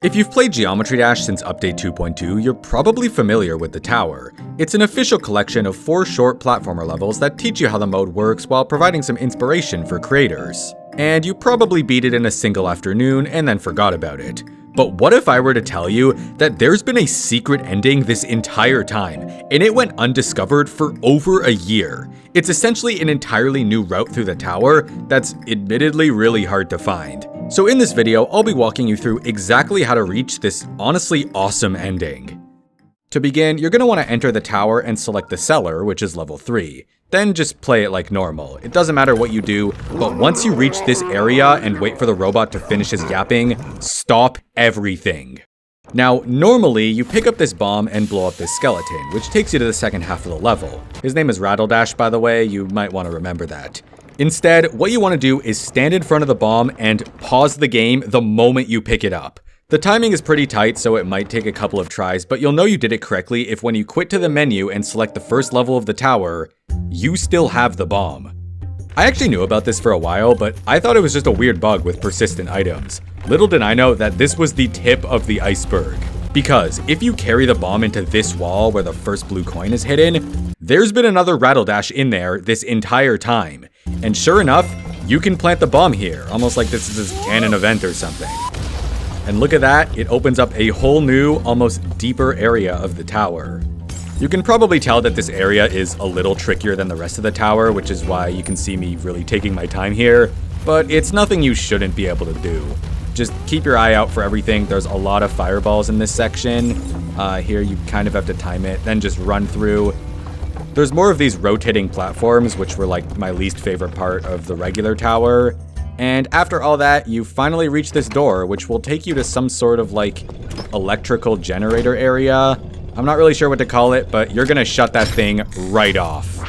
If you've played Geometry Dash since Update 2.2, you're probably familiar with the tower. It's an official collection of 4 short platformer levels that teach you how the mode works while providing some inspiration for creators. And you probably beat it in a single afternoon and then forgot about it. But what if I were to tell you that there's been a secret ending this entire time, and it went undiscovered for over a year? It's essentially an entirely new route through the tower that's admittedly really hard to find. So in this video, I'll be walking you through exactly how to reach this honestly awesome ending. To begin, you're going to want to enter the tower and select the Cellar, which is level 3. Then just play it like normal. It doesn't matter what you do, but once you reach this area and wait for the robot to finish his yapping, stop everything. Now, normally, you pick up this bomb and blow up this skeleton, which takes you to the second half of the level. His name is Rattle Dash, by the way, you might want to remember that. Instead, what you want to do is stand in front of the bomb and pause the game the moment you pick it up. The timing is pretty tight, so it might take a couple of tries, but you'll know you did it correctly if when you quit to the menu and select the first level of the tower, you still have the bomb. I actually knew about this for a while, but I thought it was just a weird bug with persistent items. Little did I know that this was the tip of the iceberg. Because if you carry the bomb into this wall where the first blue coin is hidden, there's been another Rattle Dash in there this entire time. And sure enough, you can plant the bomb here, almost like this is a canon event or something. And look at that, it opens up a whole new, almost deeper area of the tower. You can probably tell that this area is a little trickier than the rest of the tower, which is why you can see me really taking my time here, but it's nothing you shouldn't be able to do. Just keep your eye out for everything. There's a lot of fireballs in this section. Here you kind of have to time it, then just run through. There's more of these rotating platforms, which were like my least favorite part of the regular tower. And after all that, you finally reach this door, which will take you to some sort of like electrical generator area. I'm not really sure what to call it, but you're gonna shut that thing right off.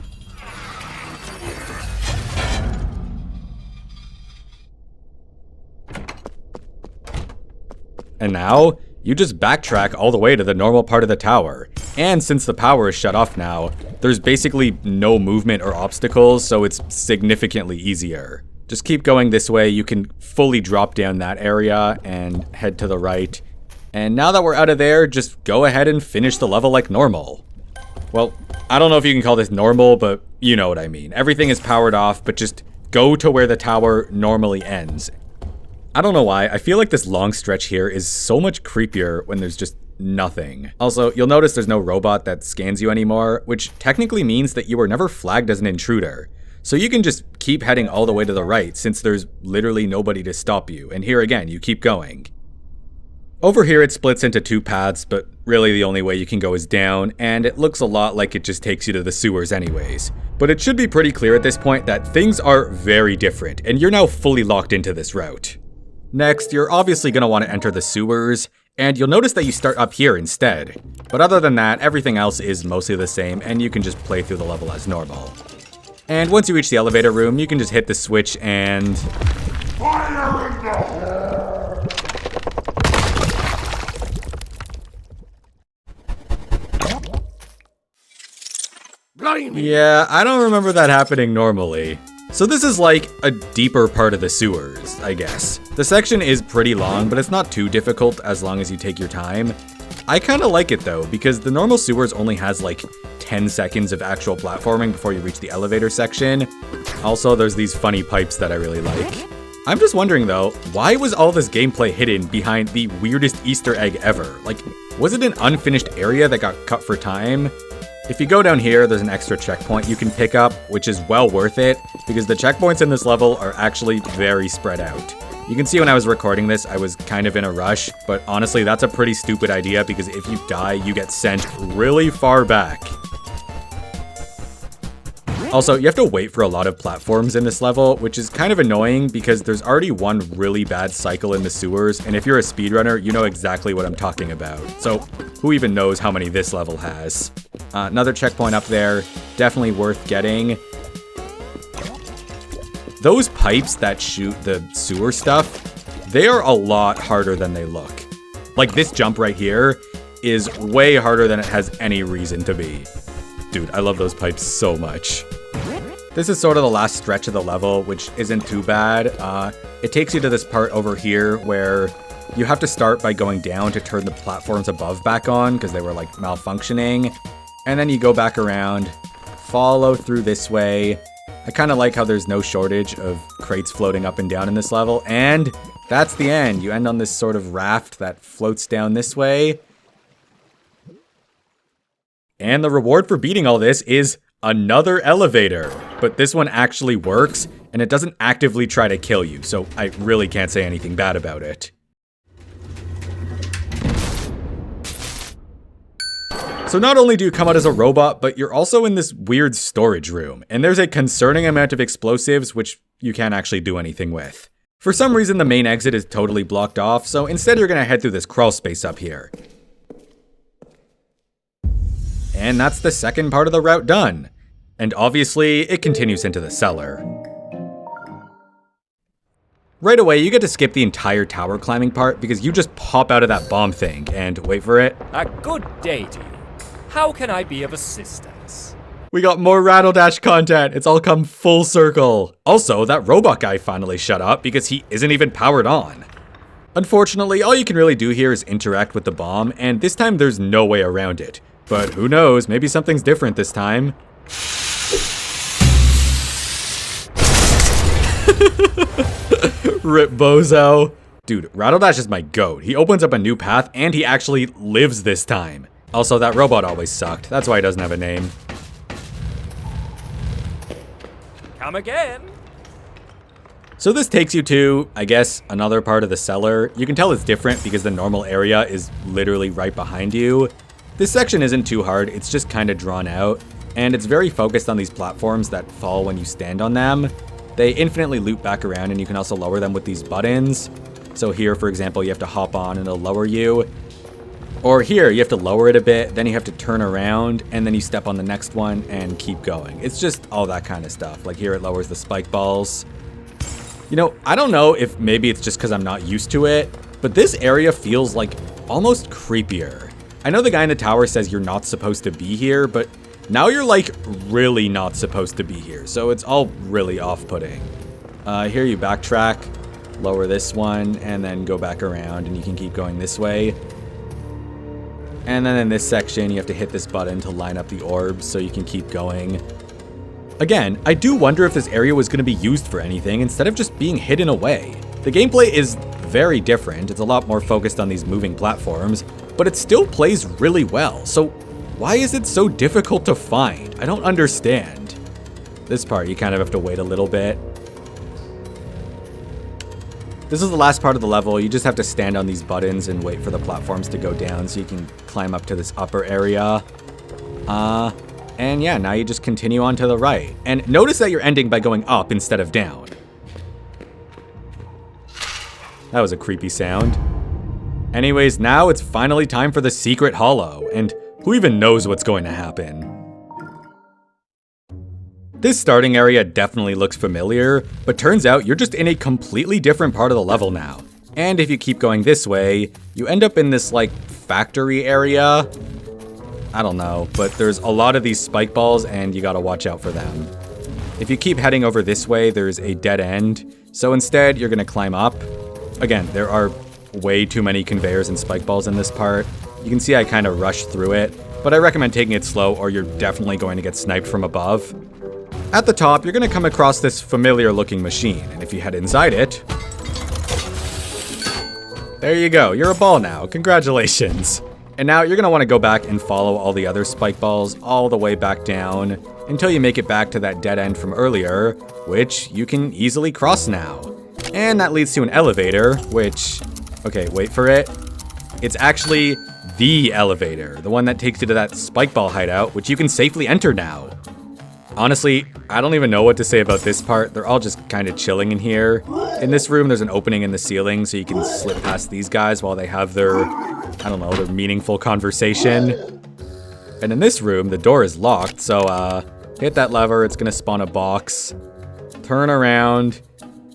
And now, you just backtrack all the way to the normal part of the tower. And since the power is shut off now, there's basically no movement or obstacles, so it's significantly easier. Just keep going this way, you can fully drop down that area and head to the right. And now that we're out of there, just go ahead and finish the level like normal. Well, I don't know if you can call this normal, but you know what I mean. Everything is powered off, but just go to where the tower normally ends. I don't know why, I feel like this long stretch here is so much creepier when there's just nothing. Also, you'll notice there's no robot that scans you anymore, which technically means that you were never flagged as an intruder. So you can just keep heading all the way to the right since there's literally nobody to stop you, and here again, you keep going. Over here it splits into 2 paths, but really the only way you can go is down, and it looks a lot like it just takes you to the sewers anyways. But it should be pretty clear at this point that things are very different, and you're now fully locked into this route. Next, you're obviously going to want to enter the sewers, and you'll notice that you start up here instead. But other than that, everything else is mostly the same, and you can just play through the level as normal. And once you reach the elevator room, you can just hit the switch and... Fire in the hole! Yeah, I don't remember that happening normally. So this is like a deeper part of the sewers, I guess. The section is pretty long, but it's not too difficult as long as you take your time. I kind of like it though, because the normal sewers only has like 10 seconds of actual platforming before you reach the elevator section. Also, there's these funny pipes that I really like. I'm just wondering though, why was all this gameplay hidden behind the weirdest Easter egg ever? Like, was it an unfinished area that got cut for time? If you go down here, there's an extra checkpoint you can pick up, which is well worth it, because the checkpoints in this level are actually very spread out. You can see when I was recording this, I was kind of in a rush, but honestly, that's a pretty stupid idea because if you die, you get sent really far back. Also, you have to wait for a lot of platforms in this level, which is kind of annoying because there's already one really bad cycle in the sewers, and if you're a speedrunner, you know exactly what I'm talking about. So, who even knows how many this level has? Another checkpoint up there, definitely worth getting. Those pipes that shoot the sewer stuff, they are a lot harder than they look. Like this jump right here is way harder than it has any reason to be. Dude, I love those pipes so much. This is sort of the last stretch of the level, which isn't too bad. It takes you to this part over here where You have to start by going down to turn the platforms above back on because they were like malfunctioning. And then you go back around, follow through this way. I kind of like how there's no shortage of crates floating up and down in this level. And that's the end. You end on this sort of raft that floats down this way. And the reward for beating all this is another elevator. But this one actually works, and it doesn't actively try to kill you, so I really can't say anything bad about it. So not only do you come out as a robot, but you're also in this weird storage room, and there's a concerning amount of explosives which you can't actually do anything with. For some reason, the main exit is totally blocked off, so instead you're gonna head through this crawl space up here. And that's the second part of the route done. And obviously, it continues into the cellar. Right away, you get to skip the entire tower climbing part because you just pop out of that bomb thing and wait for it. A good day to you. How can I be of assistance? We got more Rattle Dash content. It's all come full circle. Also, that robot guy finally shut up because he isn't even powered on. Unfortunately, all you can really do here is interact with the bomb, and this time there's no way around it. But who knows, maybe something's different this time. Rip Bozo. Dude, Rattle Dash is my goat. He opens up a new path and he actually lives this time. Also, that robot always sucked. That's why he doesn't have a name. Come again. So this takes you to, I guess, another part of the cellar. You can tell it's different because the normal area is literally right behind you. This section isn't too hard, it's just kind of drawn out, and it's very focused on these platforms that fall when you stand on them. They infinitely loop back around, and you can also lower them with these buttons. So here, for example, you have to hop on and it'll lower you. Or here, you have to lower it a bit, then you have to turn around, and then you step on the next one and keep going. It's just all that kind of stuff. Like here, it lowers the spike balls. You know, I don't know if maybe it's just because I'm not used to it, but this area feels like almost creepier. I know the guy in the tower says you're not supposed to be here, but now you're like really not supposed to be here. So it's all really off-putting. Here you backtrack, lower this one, and then go back around, and you can keep going this way. And then in this section, you have to hit this button to line up the orbs so you can keep going. Again, I do wonder if this area was going to be used for anything instead of just being hidden away. The gameplay is very different. It's a lot more focused on these moving platforms, but it still plays really well. So why is it so difficult to find? I don't understand. This part, you kind of have to wait a little bit. This is the last part of the level. You just have to stand on these buttons and wait for the platforms to go down so you can climb up to this upper area. And yeah, now you just continue on to the right. And notice that you're ending by going up instead of down. That was a creepy sound. Anyways, now it's finally time for the secret hollow, and who even knows what's going to happen? This starting area definitely looks familiar, but turns out you're just in a completely different part of the level now. And if you keep going this way, you end up in this like factory area. I don't know, but there's a lot of these spike balls and you gotta watch out for them. If you keep heading over this way, there's a dead end. So instead, you're gonna climb up. Again, there are way too many conveyors and spike balls in this part. You can see I kind of rushed through it, but I recommend taking it slow or you're definitely going to get sniped from above. At the top, you're gonna come across this familiar looking machine, and if you head inside it, there you go, you're a ball now, congratulations. And now you're gonna wanna go back and follow all the other spike balls all the way back down until you make it back to that dead end from earlier, which you can easily cross now. And that leads to an elevator, which, okay, wait for it. It's actually the elevator, the one that takes you to that spike ball hideout, which you can safely enter now. Honestly, I don't even know what to say about this part. They're all just kind of chilling in here. In this room, there's an opening in the ceiling, so you can slip past these guys while they have their, I don't know, their meaningful conversation. And in this room, the door is locked, so hit that lever, it's gonna spawn a box. Turn around,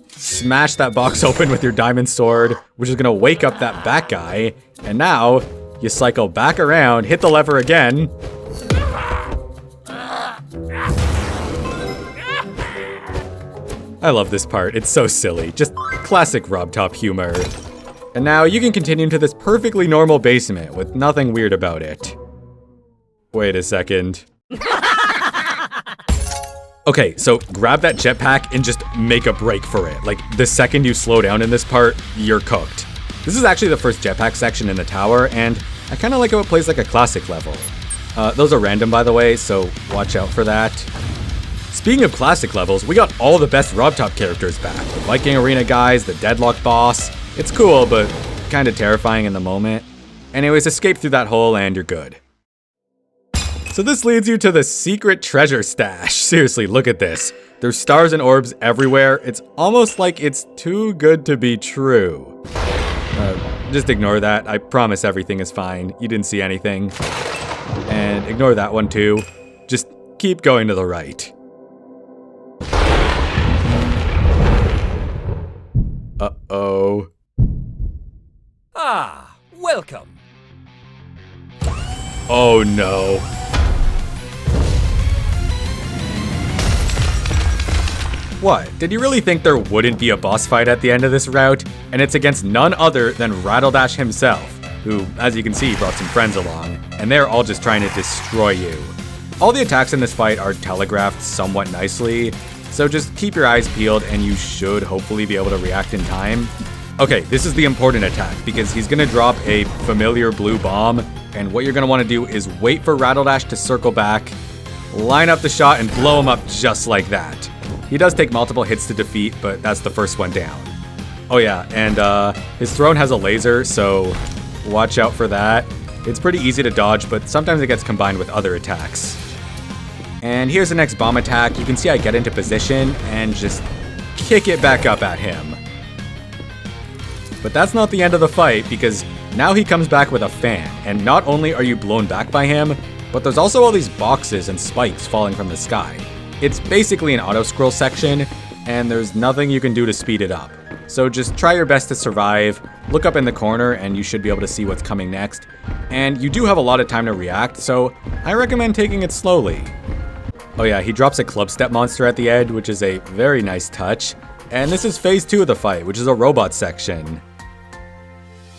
smash that box open with your diamond sword, which is gonna wake up that bat guy. And now, you cycle back around, hit the lever again. I love this part, it's so silly, just classic Rob Top humor. And now you can continue into this perfectly normal basement with nothing weird about it. Wait a second. Okay, so grab that jetpack and just make a break for it. Like, the second you slow down in this part, you're cooked. This is actually the first jetpack section in the tower, and I kind of like how it plays like a classic level. Those are random, by the way, so watch out for that. Speaking of classic levels, we got all the best RobTop characters back. The Viking Arena guys, the Deadlock boss. It's cool, but kind of terrifying in the moment. Anyways, escape through that hole and you're good. So this leads you to the secret treasure stash. Seriously, look at this. There's stars and orbs everywhere. It's almost like it's too good to be true. Just ignore that. I promise everything is fine. You didn't see anything. And ignore that one too. Just keep going to the right. Uh-oh. Ah, welcome. Oh no. What? Did you really think there wouldn't be a boss fight at the end of this route? And it's against none other than Rattle Dash himself, who, as you can see, brought some friends along, and they're all just trying to destroy you. All the attacks in this fight are telegraphed somewhat nicely, so just keep your eyes peeled and you should hopefully be able to react in time. Okay, this is the important attack, because he's gonna drop a familiar blue bomb, and what you're gonna wanna do is wait for Rattle Dash to circle back, line up the shot, and blow him up just like that. He does take multiple hits to defeat, but that's the first one down. Oh yeah, and his throne has a laser, so watch out for that. It's pretty easy to dodge, but sometimes it gets combined with other attacks. And here's the next bomb attack. You can see I get into position and just kick it back up at him. But that's not the end of the fight, because now he comes back with a fan, and not only are you blown back by him, but there's also all these boxes and spikes falling from the sky. It's basically an auto-scroll section, and there's nothing you can do to speed it up. So just try your best to survive, look up in the corner, and you should be able to see what's coming next. And you do have a lot of time to react, so I recommend taking it slowly. Oh yeah, he drops a club step monster at the end, which is a very nice touch. And this is phase 2 of the fight, which is a robot section.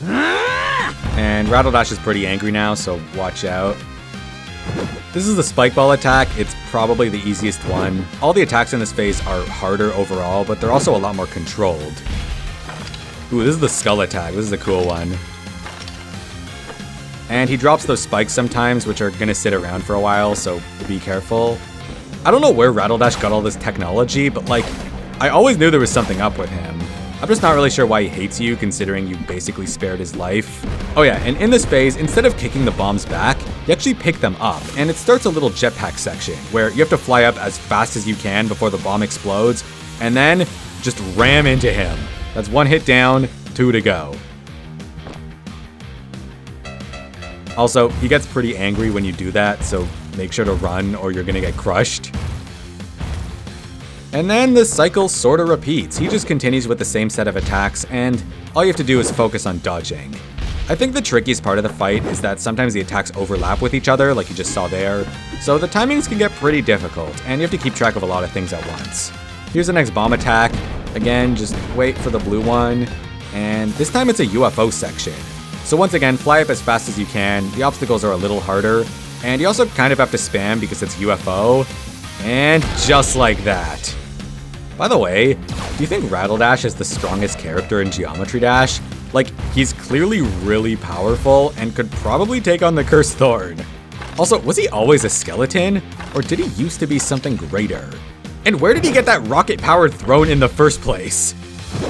And Rattle Dash is pretty angry now, so watch out. This is the spike ball attack. It's probably the easiest one. All the attacks in this phase are harder overall, but they're also a lot more controlled. Ooh, this is the skull attack. This is a cool one. And he drops those spikes sometimes, which are gonna sit around for a while, so be careful. I don't know where Rattle Dash got all this technology, but like, I always knew there was something up with him. I'm just not really sure why he hates you, considering you basically spared his life. Oh yeah, and in this phase, instead of kicking the bombs back, you actually pick them up, and it starts a little jetpack section, where you have to fly up as fast as you can before the bomb explodes, and then just ram into him. That's 1 hit down, 2 to go. Also, he gets pretty angry when you do that, so make sure to run or you're gonna get crushed. And then the cycle sorta repeats. He just continues with the same set of attacks, and all you have to do is focus on dodging. I think the trickiest part of the fight is that sometimes the attacks overlap with each other, like you just saw there, so the timings can get pretty difficult, and you have to keep track of a lot of things at once. Here's the next bomb attack. Again, just wait for the blue one, and this time it's a UFO section. So once again, fly up as fast as you can. The obstacles are a little harder, and you also kind of have to spam because it's UFO, and just like that. By the way, do you think Rattle Dash is the strongest character in Geometry Dash? Like, he's clearly really powerful and could probably take on the Cursed Thorn. Also, was he always a skeleton? Or did he used to be something greater? And where did he get that rocket-powered throne in the first place?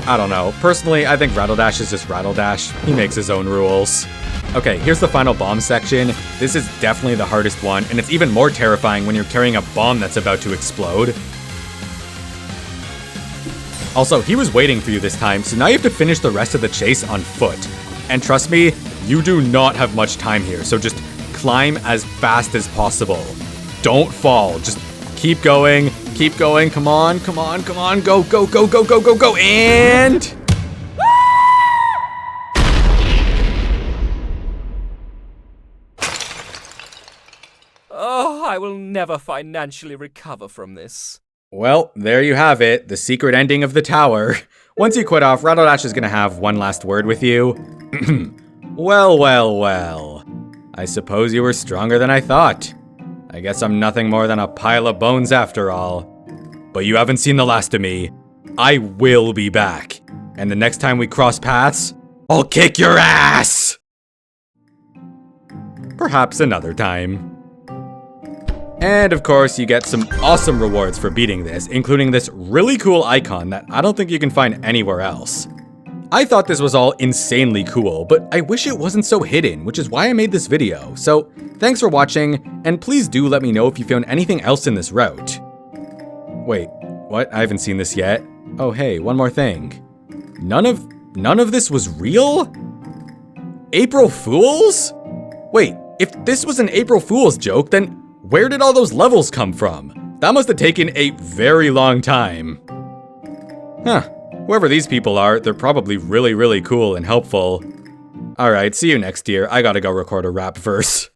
I don't know. Personally, I think Rattle Dash is just Rattle Dash. He makes his own rules. Okay, here's the final bomb section. This is definitely the hardest one, and it's even more terrifying when you're carrying a bomb that's about to explode. Also, he was waiting for you this time, so now you have to finish the rest of the chase on foot. And trust me, you do not have much time here, so just climb as fast as possible. Don't fall, just keep going, come on, come on, come on, go, go, go, go, go, go, go, and... Oh, I will never financially recover from this. Well, there you have it, the secret ending of the tower. Once you quit off, Rattle Dash is gonna have one last word with you. Well, well, well. I suppose you were stronger than I thought. I guess I'm nothing more than a pile of bones after all. But you haven't seen the last of me. I will be back. And the next time we cross paths, I'll kick your ass! Perhaps another time. And of course, you get some awesome rewards for beating this, including this really cool icon that I don't think you can find anywhere else. I thought this was all insanely cool, but I wish it wasn't so hidden, which is why I made this video. So, thanks for watching, and please do let me know if you found anything else in this route. Wait, what? I haven't seen this yet. Oh hey, one more thing. None of this was real? April Fools? Wait, if this was an April Fool's joke, then where did all those levels come from? That must have taken a very long time. Huh, whoever these people are, they're probably really, really cool and helpful. Alright, see you next year. I gotta go record a rap verse.